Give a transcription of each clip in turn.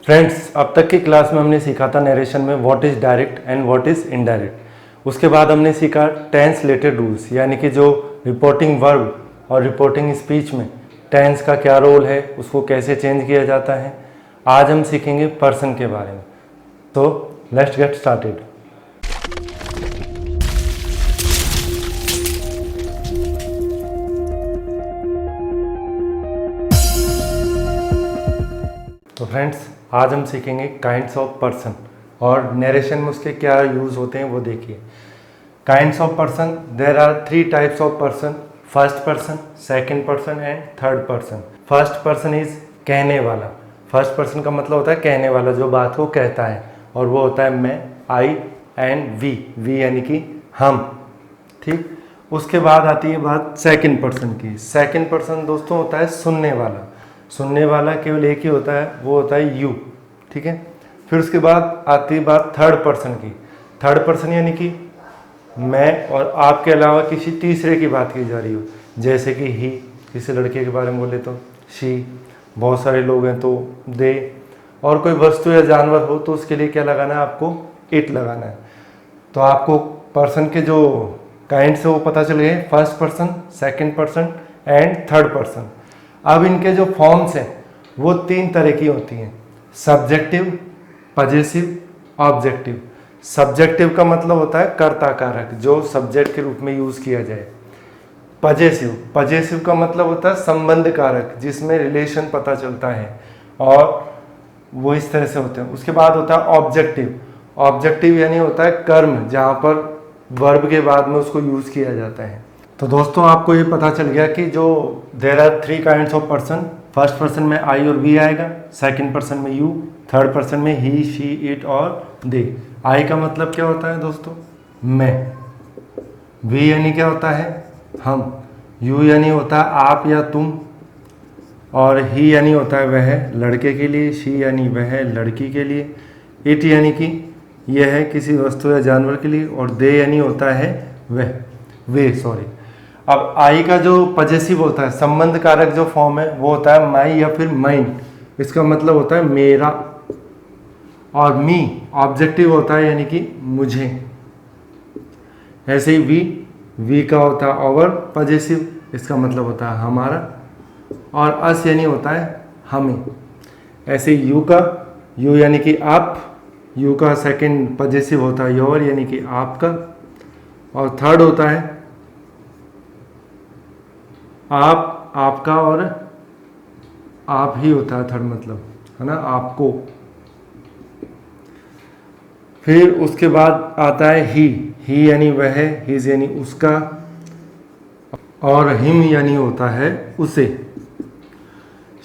Friends, अब तक की क्लास में हमने सीखा था नरेशन में what is direct and what is indirect. उसके बाद हमने सीखा टेंस रिलेटेड रूल्स, यानी कि जो रिपोर्टिंग वर्ब और रिपोर्टिंग स्पीच में टेंस का क्या रोल है, उसको कैसे चेंज किया जाता है। आज हम सीखेंगे पर्सन के बारे में। तो लेट्स गेट स्टार्टेड। तो फ्रेंड्स, आज हम सीखेंगे काइंड्स ऑफ पर्सन और नरेशन में उसके क्या यूज़ होते हैं वो देखिए। Kinds of person, there are 3 types of person, first person, second person and third person. First person is कहने वाला। फर्स्ट पर्सन का मतलब होता है कहने वाला, जो बात को कहता है, और वो होता है मैं, आई एंड वी यानी कि हम। ठीक, उसके बाद आती है बात सेकंड पर्सन की। सेकंड पर्सन दोस्तों होता है सुनने वाला। सुनने वाला केवल एक ही होता है, वो होता है यू। ठीक है, फिर उसके बाद आती है बात थर्ड पर्सन की। थर्ड पर्सन यानी कि मैं और आपके अलावा किसी तीसरे की बात की जा रही हो, जैसे कि ही, किसी लड़के के बारे में बोले तो शी, बहुत सारे लोग हैं तो दे, और कोई वस्तु या जानवर हो तो उसके लिए क्या लगाना है, आपको इट लगाना है। तो आपको पर्सन के जो काइंड से वो पता चल गए, first person, second person and third person. अब इनके जो फॉर्म्स हैं वो 3 तरह की होती हैं, सब्जेक्टिव, पजेसिव, ऑब्जेक्टिव। सब्जेक्टिव का मतलब होता है कर्ता कारक, जो सब्जेक्ट के रूप में यूज किया जाए। पजेसिव का मतलब होता है संबंध कारक, जिसमें रिलेशन पता चलता है, और वो इस तरह से होते हैं। उसके बाद होता है ऑब्जेक्टिव। ऑब्जेक्टिव यानी होता है कर्म, जहाँ पर वर्ब के बाद में उसको यूज किया जाता है। तो दोस्तों, आपको ये पता चल गया कि जो there are 3 kinds of person. First person में आई और वी आएगा, सेकंड पर्सन में यू, थर्ड पर्सन में ही, शी, इट और दे। आई का मतलब क्या होता है दोस्तों, मैं। वी यानी क्या होता है, हम। यू यानी होता है आप या तुम, और ही यानी होता है वह, लड़के के लिए। शी यानी वह, लड़की के लिए। इट यानी कि यह है किसी वस्तु या जानवर के लिए, और दे यानी होता है वह, वे, सॉरी। अब आई का जो पजेसिव होता है, संबंध कारक जो फॉर्म है, वो होता है माई या फिर माइन। इसका मतलब होता है मेरा। और मी ऑब्जेक्टिव होता है, यानी कि मुझे। ऐसे ही वी का होता है और पजेसिव, इसका मतलब होता है हमारा। और अस यानी होता है हमें। ऐसे ही यू यानी कि आप। यू का सेकंड पजेसिव होता है योर, यानी कि आपका। और थर्ड होता है आप, आपका, और आप ही होता है थर्ड, मतलब है ना, आपको। फिर उसके बाद आता है ही यानी वह, हिज यानी उसका, और हिम यानी होता है उसे।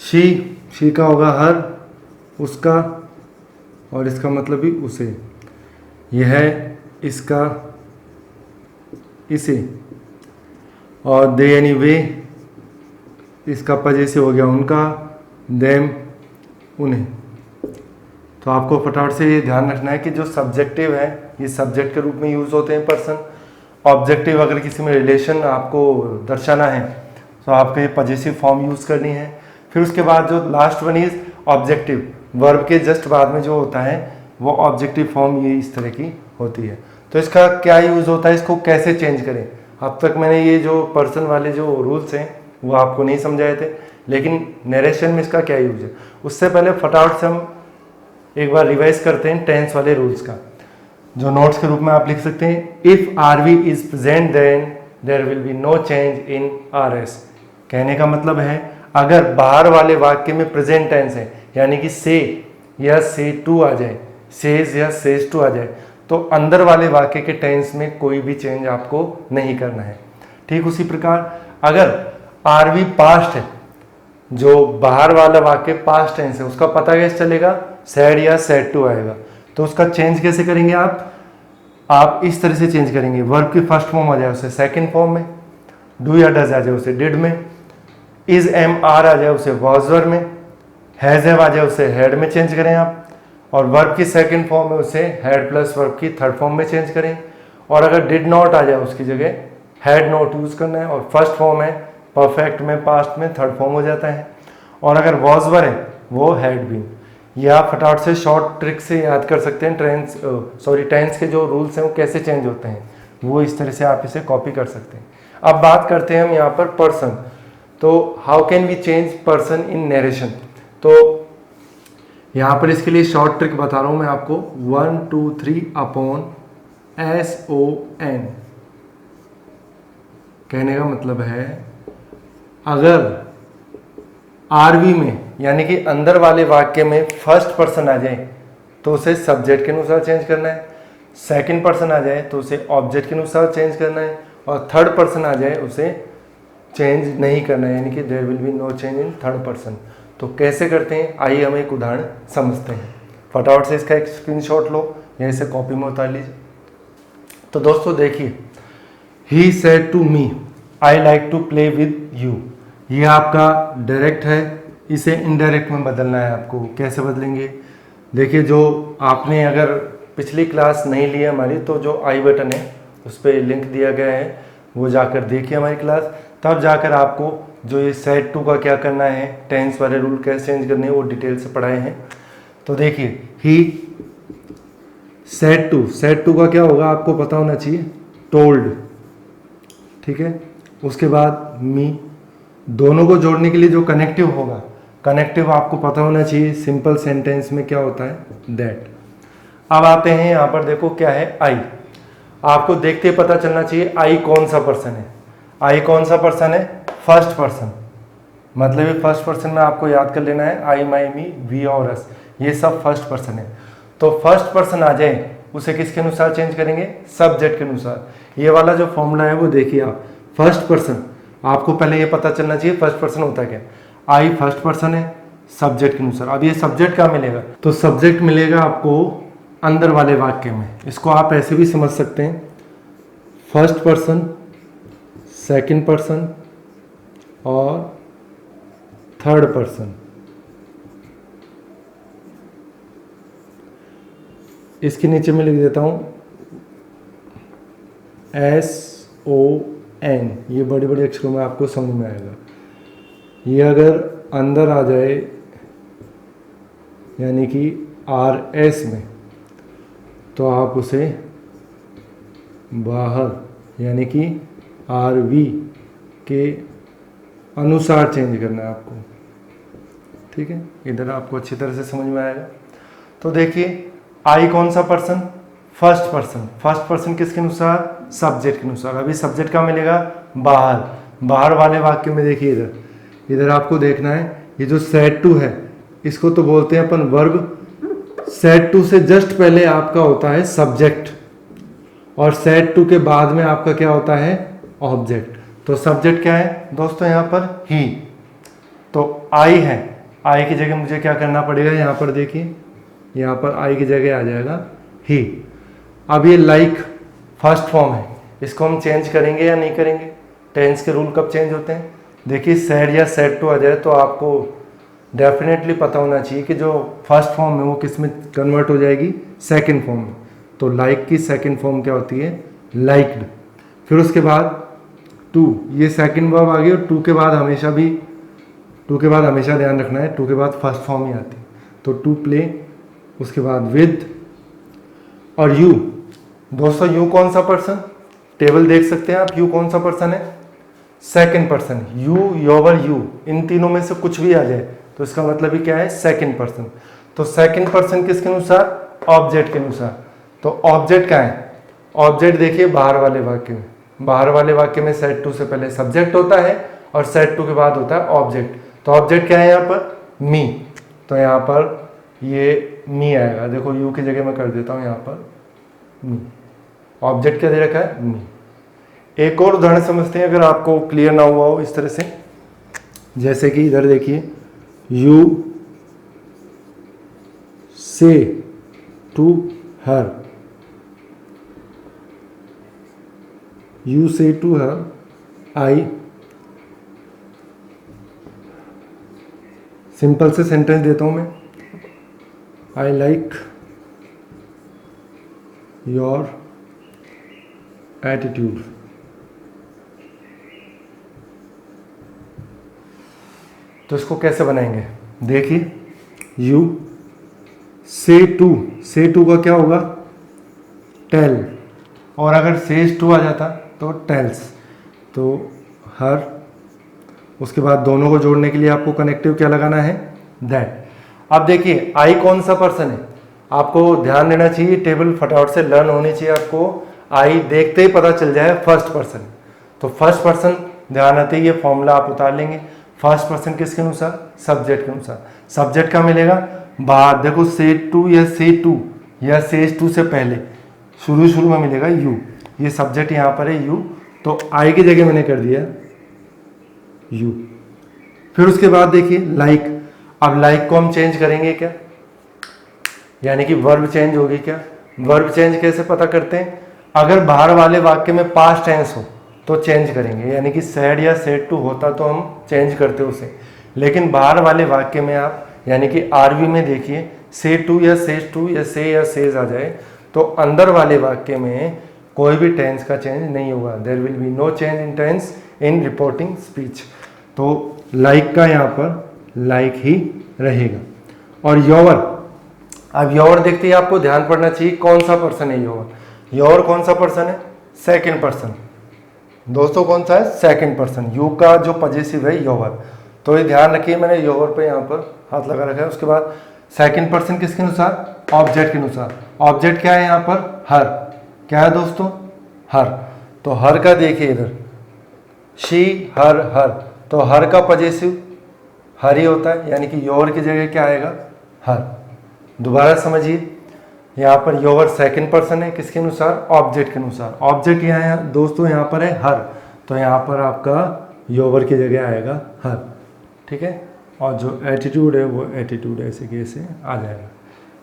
शी का होगा हर, उसका, और इसका मतलब भी उसे। यह, इसका, इसे। और दे यानी वे, इसका पजेसिव हो गया उनका, देम, उन्हें। तो आपको फटाफट से ये ध्यान रखना है कि जो सब्जेक्टिव है, ये सब्जेक्ट के रूप में यूज होते हैं पर्सन। ऑब्जेक्टिव, अगर किसी में रिलेशन आपको दर्शाना है तो आपको ये पजेसिव फॉर्म यूज करनी है। फिर उसके बाद जो last one is objective, verb के जस्ट बाद में जो होता है वो ऑब्जेक्टिव फॉर्म ये इस तरह की होती है। तो इसका क्या यूज होता है, इसको कैसे चेंज करें। अब तक मैंने ये जो पर्सन वाले जो रूल्स हैं वो आपको नहीं समझाए थे, लेकिन नरेशन में इसका क्या यूज है, उससे पहले फटाफट से हम एक बार रिवाइज करते हैं टेंस वाले रूल्स का, जो नोट्स के रूप में आप लिख सकते हैं। If RV is present then there will be no change in RS. कहने का मतलब है, अगर बाहर वाले वाक्य में प्रेजेंट टेंस है, यानी कि से या से टू आ जाए, सेज या सेज टू आ जाए, तो अंदर वाले वाक्य के टेंस में कोई भी चेंज आपको नहीं करना है। ठीक उसी प्रकार अगर आरवी पास्ट है, जो बाहर वाला वाक्य पास्ट टेंस है, उसका पता कैसे चलेगा, सैड या सैड टू आएगा। तो उसका चेंज कैसे करेंगे आप इस तरह से चेंज करेंगे, वर्ब की फर्स्ट फॉर्म आ जाए उसे सेकंड फॉर्म में, डू या डज आ जाए उसे डिड में, इज एम आर आ जाए उसे वॉज वर में, हैज हैव आ जाए उसे हैड में चेंज करें आप, और वर्ब की सेकंड फॉर्म में उसे हैड प्लस वर्ब की थर्ड फॉर्म में चेंज करें। और अगर डिड नॉट आ जाए उसकी जगह हैड नॉट यूज करना है, और फर्स्ट फॉर्म है परफेक्ट में, पास्ट में थर्ड फॉर्म हो जाता है। और अगर वॉज वर है वो हैड बीन। ये आप फटाफट से शॉर्ट ट्रिक से याद कर सकते हैं। टेंस के जो रूल्स हैं वो कैसे चेंज होते हैं, वो इस तरह से आप इसे कॉपी कर सकते हैं। अब बात करते हैं हम यहाँ पर पर्सन। तो how can we change person in narration. तो यहाँ पर इसके लिए शॉर्ट ट्रिक बता रहा हूँ मैं आपको। 1 2 3 अपॉन SON। कहने का मतलब है अगर RV में यानी कि अंदर वाले वाक्य में फर्स्ट पर्सन आ जाए तो उसे सब्जेक्ट के अनुसार चेंज करना है, सेकंड पर्सन आ जाए तो उसे ऑब्जेक्ट के अनुसार चेंज करना है, और थर्ड पर्सन आ जाए उसे चेंज नहीं करना है, यानी कि there will be no change in third person. तो कैसे करते हैं, आइए हम एक उदाहरण समझते हैं। फटाफट से इसका एक स्क्रीनशॉट लो या इसे कॉपी में उतार लीजिए। तो दोस्तों देखिए, he said to me I like to play with you. ये आपका डायरेक्ट है, इसे इनडायरेक्ट में बदलना है आपको। कैसे बदलेंगे, देखिए जो आपने अगर पिछली क्लास नहीं ली है हमारी, तो जो आई बटन है उस पर लिंक दिया गया है, वो जाकर देखिए हमारी क्लास। तब जाकर आपको जो ये सेड टू का क्या करना है, टेंस वाले रूल कैसे चेंज करने हैं, वो डिटेल से पढ़ाए हैं। तो देखिए, ही सेड टू का क्या होगा आपको पता होना चाहिए, टोल्ड। ठीक है, उसके बाद मी, दोनों को जोड़ने के लिए जो कनेक्टिव होगा, कनेक्टिव आपको पता होना चाहिए सिंपल सेंटेंस में क्या होता है, दैट। अब आते हैं यहाँ पर, देखो क्या है, आई। आपको देखते ही पता चलना चाहिए आई कौन सा पर्सन है। आई कौन सा पर्सन है, फर्स्ट पर्सन। मतलब ये फर्स्ट पर्सन में आपको याद कर लेना है, आई माई मी वी और अस, ये सब फर्स्ट पर्सन है। तो फर्स्ट पर्सन आ जाए उसे किसके अनुसार चेंज करेंगे, सब्जेक्ट के अनुसार। ये वाला जो फॉर्मूला है वो देखिए आप, फर्स्ट पर्सन, आपको पहले ये पता चलना चाहिए फर्स्ट पर्सन होता है क्या। आई फर्स्ट पर्सन है, सब्जेक्ट के अनुसार। अब ये सब्जेक्ट कहाँ मिलेगा, तो सब्जेक्ट मिलेगा आपको अंदर वाले वाक्य में। इसको आप ऐसे भी समझ सकते हैं, फर्स्ट पर्सन, सेकंड पर्सन और थर्ड पर्सन। इसके नीचे मैं लिख देता हूं SON, ये बड़े बड़े अक्षरों में आपको समझ में आएगा। ये अगर अंदर आ जाए यानी कि RS में, तो आप उसे बाहर यानी कि RV के अनुसार चेंज करना है आपको। ठीक है, इधर आपको अच्छी तरह से समझ में आएगा। तो देखिए, आई कौन सा person, first person. First person किसके अनुसार, सब्जेक्ट के अनुसार। अभी सब्जेक्ट का मिलेगा बाहर। बाहर वाले वाक्य में देखिए, इधर आपको देखना है, ये जो सेड टू है इसको तो बोलते हैं अपन वर्ब। सेड टू से जस्ट पहले आपका होता है सब्जेक्ट, और सेड टू के बाद में आपका क्या होता है, ऑब्जेक्ट। तो सब्जेक्ट क्या है दोस्तों, यहाँ पर ही। तो आई है, आई की जगह मुझे क्या करना पड़ेगा, यहाँ पर देखिए, यहाँ पर आई की जगह आ जाएगा ही। अब ये लाइक फर्स्ट फॉर्म है, इसको हम चेंज करेंगे या नहीं करेंगे। टेंस के रूल कब चेंज होते हैं, देखिए सेड या सेड टू आ जाए तो आपको डेफिनेटली पता होना चाहिए कि जो फर्स्ट फॉर्म है वो किस में कन्वर्ट हो जाएगी, सेकंड फॉर्म में। तो लाइक की सेकंड फॉर्म क्या होती है, लाइक्ड। फिर उसके बाद टू, ये सेकंड वर्ब आ गई, और टू के बाद हमेशा ध्यान रखना है, टू के बाद फर्स्ट फॉर्म ही आती है। तो टू प्ले, उसके बाद विद, और यू। दोस्तों यू कौन सा पर्सन, टेबल देख सकते हैं आप, यू कौन सा पर्सन है, second person. You, your, you, इन तीनों में से कुछ भी आ जाए तो इसका मतलब ही क्या है, सेकंड पर्सन। तो सेकंड पर्सन किसके अनुसार, ऑब्जेक्ट के अनुसार। तो ऑब्जेक्ट क्या है, ऑब्जेक्ट देखिए बाहर वाले वाक्य में, बाहर वाले वाक्य में सेड टू से पहले सब्जेक्ट होता है और सेड टू के बाद होता है ऑब्जेक्ट। तो ऑब्जेक्ट क्या है यहाँ पर, मी। तो यहाँ पर ये मी आएगा, देखो यू की जगह मैं कर देता हूँ यहाँ पर मी। ऑब्जेक्ट क्या दे रखा है, मी। एक और उदाहरण समझते हैं, अगर आपको क्लियर ना हुआ हो इस तरह से। जैसे कि इधर देखिए, यू से टू हर, यू से टू हर आई। सिंपल से सेंटेंस देता हूं मैं, आई लाइक योर एटीट्यूड। तो इसको कैसे बनाएंगे, देखिए, यू से टू का क्या होगा, टेल, और अगर सेज टू आ जाता तो टेल्स, तो हर, उसके बाद दोनों को जोड़ने के लिए आपको कनेक्टिव क्या लगाना है, दैट। अब देखिए आई कौन सा पर्सन है, आपको ध्यान देना चाहिए, टेबल फटाफट से लर्न होनी चाहिए आपको। आई देखते ही पता चल जाए फर्स्ट पर्सन, तो फर्स्ट पर्सन ध्यान आते ही ये फॉर्मूला आप उतार लेंगे। फर्स्ट पर्सन किसके अनुसार, सब्जेक्ट के अनुसार। सब्जेक्ट का मिलेगा बाद, देखो से टू या से टू या सेज टू से पहले शुरू में मिलेगा यू, ये सब्जेक्ट यहाँ पर है यू, तो आई की जगह मैंने कर दिया यू। फिर उसके बाद देखिए लाइक, अब लाइक को हम चेंज करेंगे क्या, यानी कि वर्ब चेंज होगी क्या। वर्ब चेंज कैसे पता करते हैं, अगर बाहर वाले वाक्य में पास्ट टेंस हो तो चेंज करेंगे, यानी कि सैड या सेड टू होता तो हम चेंज करते उसे, लेकिन बाहर वाले वाक्य में आप यानी कि आरवी में देखिए से टू या सेज टू या से या सेज आ जाए तो अंदर वाले वाक्य में कोई भी टेंस का चेंज नहीं होगा, there will be no change in tense in reporting speech. तो लाइक का यहाँ पर लाइक ही रहेगा। और योर, अब योर देखते ही आपको ध्यान पड़ना चाहिए कौन सा पर्सन है योर। योर कौन सा पर्सन है, सेकंड पर्सन दोस्तों, कौन सा है, सेकंड पर्सन। यू का जो पजेसिव है योर, तो ये ध्यान रखिए, मैंने योर पे यहाँ पर हाथ लगा रखा है। उसके बाद सेकंड पर्सन किसके अनुसार, ऑब्जेक्ट के अनुसार। ऑब्जेक्ट क्या है यहाँ पर, हर, क्या है दोस्तों, हर। तो हर का देखिए इधर शी हर हर, तो हर का पजेसिव हर ही होता है, यानी कि योर की जगह क्या आएगा, हर। दोबारा समझिए, यहाँ पर योर सेकंड पर्सन है किसके अनुसार, ऑब्जेक्ट के अनुसार। ऑब्जेक्ट यहाँ दोस्तों यहाँ पर है हर, तो यहाँ पर आपका योर की जगह आएगा हर, ठीक है। और जो एटीट्यूड है वो एटीट्यूड ऐसे कैसे आ जाएगा,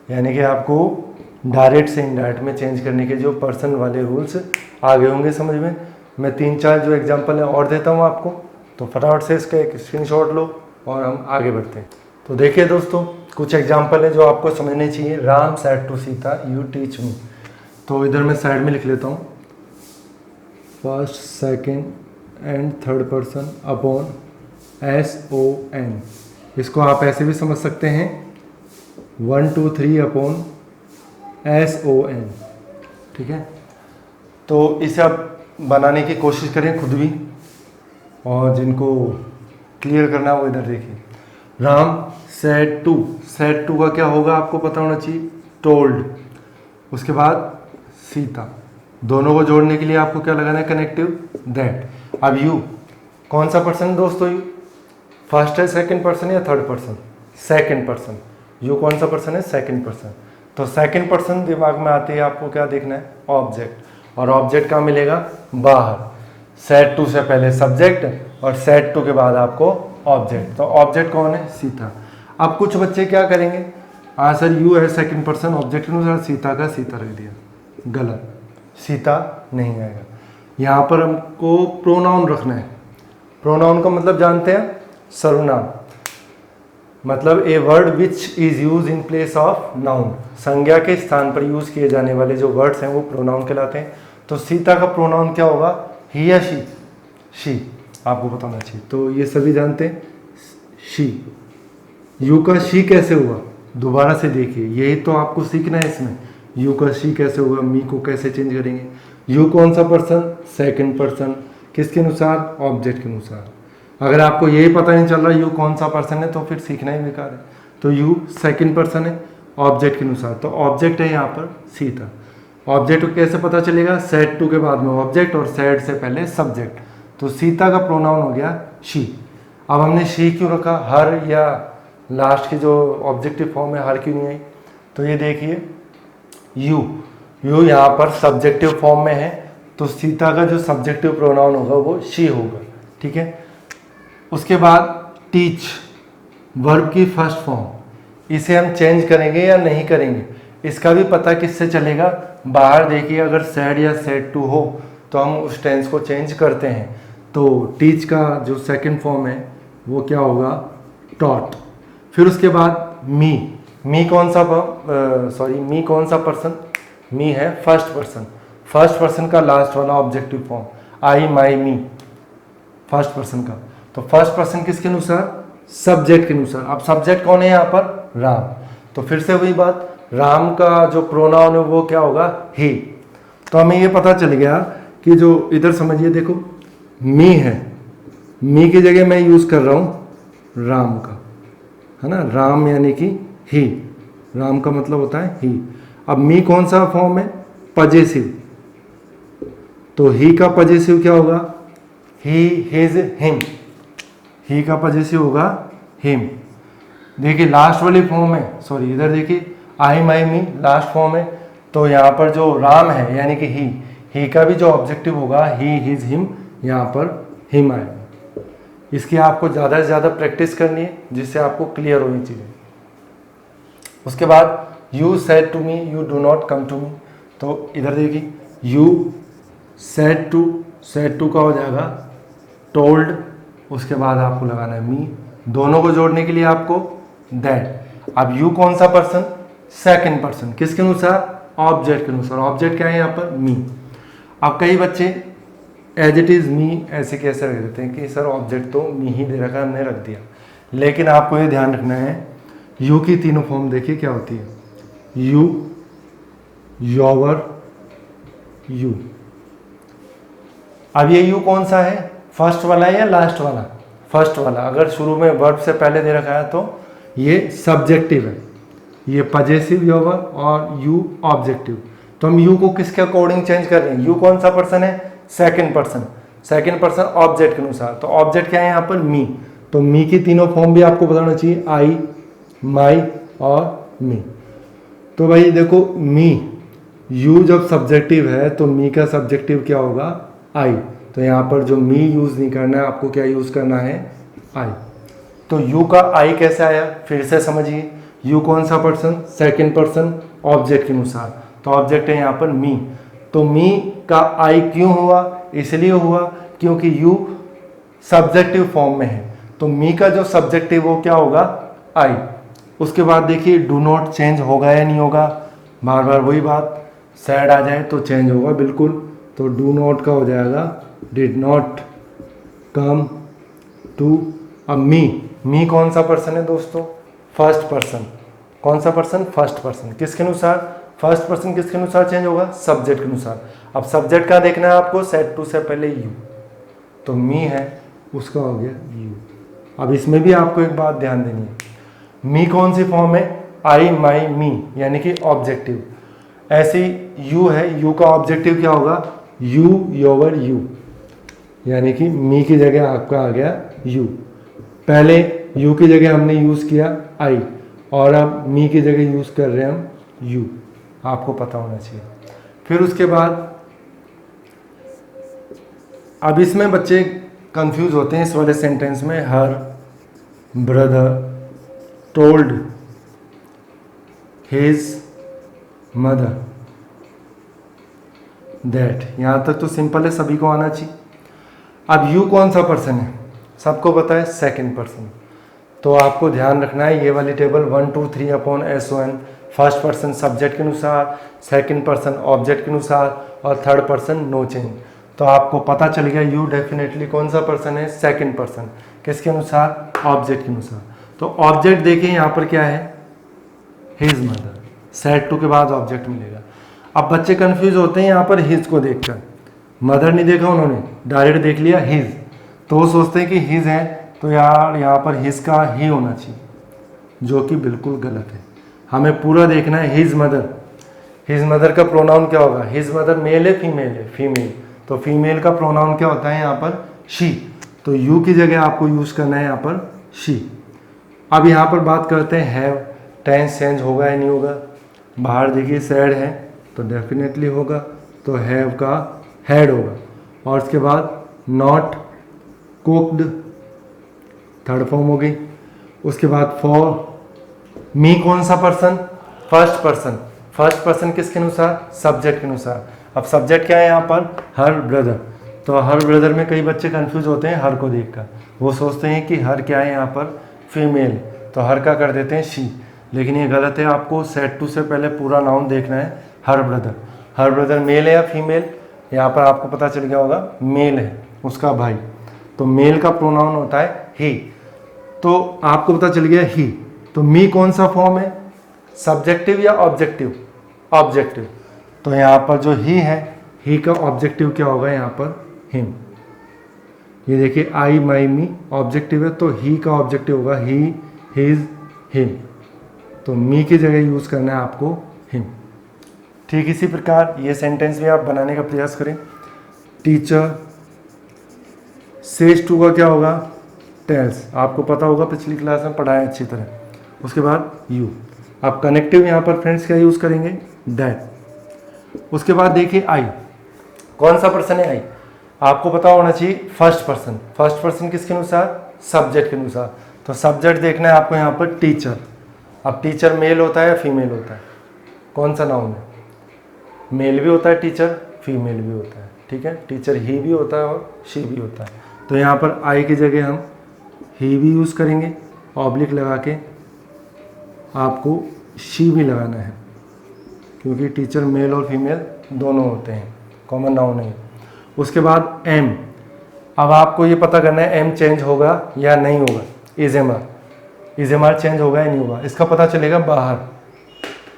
यानी कि आपको डायरेक्ट से इनडायरेक्ट में चेंज करने के जो पर्सन वाले रूल्स आ गए होंगे समझ में। मैं 3-4 जो एग्जांपल है और देता हूँ आपको, तो फटाफट से इसका एक स्क्रीनशॉट लो और हम आगे बढ़ते हैं। तो देखिए दोस्तों, कुछ एग्जांपल है जो आपको समझने चाहिए। Ram said to Sita you teach me, तो इधर मैं साइड में लिख लेता हूँ, first second and third person upon SON। इसको आप ऐसे भी समझ सकते हैं 1 2 3 अपॉन SON, ठीक है। तो इसे आप बनाने की कोशिश करें खुद भी, और जिनको क्लियर करना है वो इधर देखिए। राम सेड टू का क्या होगा आपको पता होना चाहिए, टोल्ड। उसके बाद सीता, दोनों को जोड़ने के लिए आपको क्या लगाना है, कनेक्टिव दैट। अब यू कौन सा पर्सन दोस्तों, यू फर्स्ट है सेकंड पर्सन या third person, second person. You कौन सा पर्सन है, सेकंड पर्सन। तो सेकंड पर्सन दिमाग में आते ही आपको क्या देखना है, ऑब्जेक्ट। और ऑब्जेक्ट का मिलेगा बाहर, सेड टू से पहले सब्जेक्ट और सेड टू के बाद आपको ऑब्जेक्ट। तो ऑब्जेक्ट कौन है, सीता। अब कुछ बच्चे क्या करेंगे, हाँ सर यू है सेकंड पर्सन ऑब्जेक्ट के अनुसार, सीता का सीता रख दिया, गलत, सीता नहीं आएगा। यहाँ पर हमको प्रोनाउन रखना है। प्रोनाउन का मतलब जानते हैं, सर्वनाम, मतलब a word which is use in place of noun, संज्ञा के स्थान पर यूज किए जाने वाले जो वर्ड्स हैं वो प्रोनाउन कहलाते हैं। तो सीता का प्रोनाउन क्या होगा, ही या शी, आपको पता होना चाहिए। तो ये सभी जानते हैं शी। यू का शी कैसे हुआ, दोबारा से देखिए, यही तो आपको सीखना है इसमें। यू का शी कैसे होगा, मी को कैसे चेंज करेंगे। यू कौन सा पर्सन, सेकंड पर्सन, किसके अनुसार, ऑब्जेक्ट के अनुसार। अगर आपको यही पता नहीं चल रहा यू कौन सा पर्सन है तो फिर सीखना ही बेकार है। तो यू सेकंड पर्सन है ऑब्जेक्ट के अनुसार, तो ऑब्जेक्ट है यहाँ पर सीता। ऑब्जेक्ट को कैसे पता चलेगा, सेड टू के बाद में ऑब्जेक्ट और सेड से पहले सब्जेक्ट। तो सीता का प्रोनाउन हो गया शी। अब हमने शी क्यों रखा, हर या लास्ट की जो ऑब्जेक्टिव फॉर्म है हर क्यों नहीं आई। तो ये देखिए यू यहाँ पर सब्जेक्टिव फॉर्म में है, तो सीता का जो सब्जेक्टिव प्रोनाउन होगा वो शी होगा, ठीक है। उसके बाद टीच, वर्ब की फर्स्ट फॉर्म, इसे हम चेंज करेंगे या नहीं करेंगे, इसका भी पता किससे चलेगा, बाहर देखिए अगर सेड या सेड टू हो तो हम उस टेंस को चेंज करते हैं। तो टीच का जो सेकंड फॉर्म है वो क्या होगा, टॉट। फिर उसके बाद मी कौन सा मी कौन सा पर्सन, मी है फर्स्ट पर्सन। फर्स्ट पर्सन का लास्ट वाला ऑब्जेक्टिव फॉर्म, आई माई मी, फर्स्ट पर्सन का। तो फर्स्ट पर्सन किसके अनुसार, सब्जेक्ट के अनुसार। अब सब्जेक्ट कौन है यहाँ पर, राम। तो फिर से वही बात, राम का जो प्रोनाउन है वो क्या होगा, ही। तो हमें ये पता चल गया कि जो इधर समझिए, देखो मी है, मी की जगह मैं यूज कर रहा हूं राम का, है ना, राम यानी कि ही, राम का मतलब होता है ही। अब मी कौन सा फॉर्म है, पजेसिव, तो ही का पजेसिव क्या होगा, ही, हिज, हिम, ही का पजेसिव होगा हिम। देखिए लास्ट वाली फॉर्म है, सॉरी इधर देखिए आई माई मी लास्ट फॉर्म है, तो यहाँ पर जो राम है यानी कि ही का भी जो ऑब्जेक्टिव होगा ही, हिज, हिम, यहाँ पर हिम आएगा। इसकी आपको ज़्यादा से ज़्यादा प्रैक्टिस करनी है जिससे आपको क्लियर होनी चीज़ें। उसके बाद you said to me you do not come to me, तो इधर देखिए यू सेड टू का हो जाएगा टोल्ड, उसके बाद आपको लगाना है मी, दोनों को जोड़ने के लिए आपको दैट। अब यू कौन सा पर्सन, सेकंड पर्सन, किसके अनुसार, ऑब्जेक्ट के अनुसार। ऑब्जेक्ट क्या है यहाँ पर, मी। अब कई बच्चे एज इट इज़ मी ऐसे कैसे रख देते हैं कि सर ऑब्जेक्ट तो मी ही दे रखा है, हमने रख दिया, लेकिन आपको ये ध्यान रखना है यू की तीनों फॉर्म देखिए क्या होती है, यू, योवर, यू। अब ये यू कौन सा है, फर्स्ट वाला है या लास्ट वाला, फर्स्ट वाला। अगर शुरू में वर्ब से पहले दे रखा है तो ये सब्जेक्टिव है, ये पजेसिव योवर और यू ऑब्जेक्टिव। तो हम यू को किसके अकॉर्डिंग चेंज कर रहे हैं, यू कौन सा पर्सन है, second person, second person object के अनुसार। तो ऑब्जेक्ट क्या है यहाँ पर, मी, तो मी की तीनों फॉर्म भी आपको बताना चाहिए, आई, माई और मी। तो भाई देखो मी, यू जब सब्जेक्टिव है तो मी का सब्जेक्टिव क्या होगा, आई, तो यहाँ पर जो मी यूज नहीं करना है, आपको क्या यूज करना है, आई। तो यू का आई कैसे आया, फिर से समझिए, यू कौन सा पर्सन, सेकंड पर्सन ऑब्जेक्ट के अनुसार, तो ऑब्जेक्ट है यहाँ पर मी, तो मी का आई क्यों हुआ, इसलिए हुआ क्योंकि यू सब्जेक्टिव फॉर्म में है, तो मी का जो सब्जेक्टिव वो क्या होगा, आई। उसके बाद देखिए डू नॉट चेंज होगा या नहीं होगा, बार बार वही बात, सैड आ जाए तो चेंज होगा बिल्कुल, तो डू नॉट का हो जाएगा डिड नॉट कम टू। अब मी कौन सा पर्सन है दोस्तों, फर्स्ट पर्सन, कौन सा पर्सन, फर्स्ट पर्सन, किसके अनुसार, फर्स्ट पर्सन किसके अनुसार चेंज होगा, सब्जेक्ट के अनुसार। अब सब्जेक्ट का देखना है आपको, सेड टू से पहले यू, तो मी है उसका हो गया यू। अब इसमें भी आपको एक बात ध्यान देनी है, मी कौन सी फॉर्म है, आई, माई, मी, यानी कि ऑब्जेक्टिव। ऐसे यू है, यू का ऑब्जेक्टिव क्या होगा, यू, योवर, यू, यानी कि मी की जगह आपका आ गया यू। पहले यू की जगह हमने यूज किया आई, और अब मी की जगह यूज कर रहे हैं हम यू, आपको पता होना चाहिए। फिर उसके बाद अब इसमें बच्चे कंफ्यूज होते हैं इस वाले सेंटेंस में, her brother told his mother that, यहाँ तक तो सिंपल है, सभी को आना चाहिए। अब यू कौन सा पर्सन है, सबको पता है, सेकंड पर्सन, तो आपको ध्यान रखना है ये वाली table 1 2 3 upon SON, first person subject के अनुसार, सेकंड पर्सन ऑब्जेक्ट के अनुसार और थर्ड पर्सन नो चेंज। तो आपको पता चल गया यू डेफिनेटली कौन सा पर्सन है, सेकंड पर्सन, किसके अनुसार, ऑब्जेक्ट के अनुसार। तो ऑब्जेक्ट देखिए यहाँ पर क्या है, हिज मदर, सेड टू के बाद ऑब्जेक्ट मिलेगा। अब बच्चे कंफ्यूज होते हैं यहाँ पर हिज को देखकर, मदर नहीं देखा उन्होंने, डायरेक्ट देख लिया हिज, तो वो सोचते हैं कि हिज है तो यार यहाँ पर हिज का ही होना चाहिए, जो कि बिल्कुल गलत है। हमें पूरा देखना है हिज मदर, हिज मदर का प्रोनाउन क्या होगा, हिज मदर मेल है फीमेल, तो फीमेल का प्रोनाउन क्या होता है यहाँ पर, शी, तो यू की जगह आपको यूज करना है यहाँ पर शी। अब यहाँ पर बात करते हैं हैव, टेंस चेंज होगा या नहीं होगा, बाहर देखिए सैड है तो डेफिनेटली होगा, तो हैव का हैड होगा, और उसके बाद नॉट कुक्ड थर्ड फॉर्म हो गई। उसके बाद फॉर, मी कौन सा person, first person, first person किसके अनुसार, सब्जेक्ट के अनुसार। अब सब्जेक्ट क्या है यहाँ पर, हर ब्रदर, तो हर ब्रदर में कई बच्चे कंफ्यूज होते हैं हर को देखकर, वो सोचते हैं कि हर क्या है यहाँ पर फीमेल, तो हर का कर देते हैं शी, लेकिन ये गलत है। आपको सेड टू से पहले पूरा नाउन देखना है, हर ब्रदर मेल है या फीमेल, यहाँ पर आपको पता चल गया होगा मेल है उसका भाई, तो मेल का प्रोनाउन होता है ही, तो आपको पता चल गया ही। तो मी कौन सा फॉर्म है, सब्जेक्टिव या ऑब्जेक्टिव? ऑब्जेक्टिव। तो यहाँ पर जो ही है, ही का ऑब्जेक्टिव क्या होगा यहाँ पर? हिम। ये देखिए आई, माई, मी ऑब्जेक्टिव है, तो ही का ऑब्जेक्टिव होगा ही, हिज, हिम। तो मी की जगह यूज़ करना है आपको हिम। ठीक इसी प्रकार ये सेंटेंस भी आप बनाने का प्रयास करें। टीचर सेज टू का क्या होगा? टेल्स। आपको पता होगा, पिछली क्लास में पढ़ाया अच्छी तरह। उसके बाद यू। आप कनेक्टिव यहाँ पर फ्रेंड्स क्या यूज़ करेंगे? दैट। उसके बाद देखिए आई, कौन सा पर्सन है आई? आपको पता होना चाहिए फर्स्ट पर्सन। फर्स्ट पर्सन किसके अनुसार? सब्जेक्ट के अनुसार। तो सब्जेक्ट देखना है आपको यहाँ पर टीचर। अब टीचर मेल होता है या फीमेल होता है? कौन सा नाउन है? मेल भी होता है टीचर, फीमेल भी होता है। ठीक है, टीचर ही भी होता है और शी भी होता है। तो यहाँ पर आई की जगह हम ही भी यूज़ करेंगे, ऑब्लिक लगा के आपको शी भी लगाना है, क्योंकि टीचर मेल और फीमेल दोनों होते हैं, कॉमन नाउन है। उसके बाद एम। अब आपको ये पता करना है एम चेंज होगा या नहीं होगा। Is M R, is M R change होगा या नहीं होगा, इसका पता चलेगा बाहर।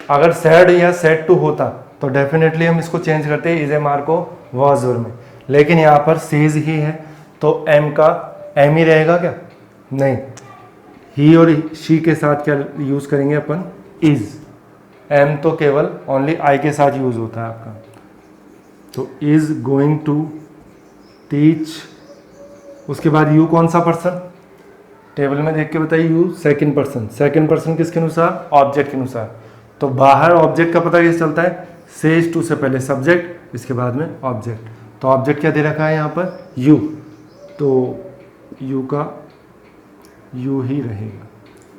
अगर सैड या सेड टू होता तो डेफिनेटली हम इसको चेंज करते हैं इज एम आर को वॉज वर में, लेकिन यहाँ पर सेज ही है तो एम का एम ही रहेगा क्या? नहीं, ही और शी के साथ क्या यूज़ करेंगे अपन? इज। एम तो केवल ओनली आई के साथ यूज़ होता है आपका। तो इज गोइंग टू टीच। उसके बाद यू कौन सा पर्सन? टेबल में देख के बताइए। You second person. Second person किसके अनुसार? ऑब्जेक्ट के अनुसार। तो बाहर ऑब्जेक्ट का पता कैसे चलता है? सेज टू से पहले सब्जेक्ट, इसके बाद में ऑब्जेक्ट। तो ऑब्जेक्ट क्या दे रखा है यहाँ पर? यू। तो यू का यू ही रहेगा,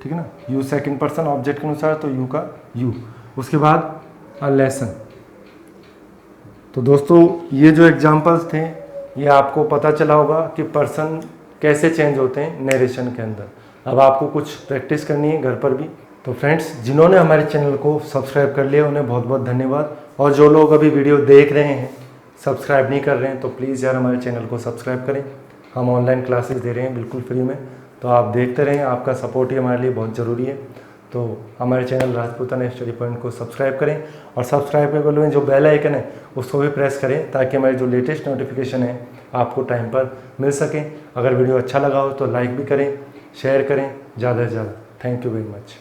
ठीक है ना। यू सेकंड पर्सन ऑब्जेक्ट के अनुसार, तो यू का यू। उसके बाद अ लेसन। तो दोस्तों ये जो एग्जाम्पल्स थे, ये आपको पता चला होगा कि पर्सन कैसे चेंज होते हैं नरेशन के अंदर। अब आपको कुछ प्रैक्टिस करनी है घर पर भी। तो फ्रेंड्स, जिन्होंने हमारे चैनल को सब्सक्राइब कर लिया उन्हें बहुत बहुत धन्यवाद, और जो लोग अभी वीडियो देख रहे हैं सब्सक्राइब नहीं कर रहे हैं तो प्लीज़ यार हमारे चैनल को सब्सक्राइब करें। हम ऑनलाइन क्लासेस दे रहे हैं बिल्कुल फ्री में, तो आप देखते रहें। आपका सपोर्ट ही हमारे लिए बहुत ज़रूरी है। तो हमारे चैनल राजपूताना स्टडी पॉइंट को सब्सक्राइब करें, और सब्सक्राइब के बगल में जो बेल आइकन है उसको भी प्रेस करें, ताकि हमारी जो लेटेस्ट नोटिफिकेशन है आपको टाइम पर मिल सके। अगर वीडियो अच्छा लगा हो तो लाइक भी करें, शेयर करें ज़्यादा से ज़्यादा। Thank you very much.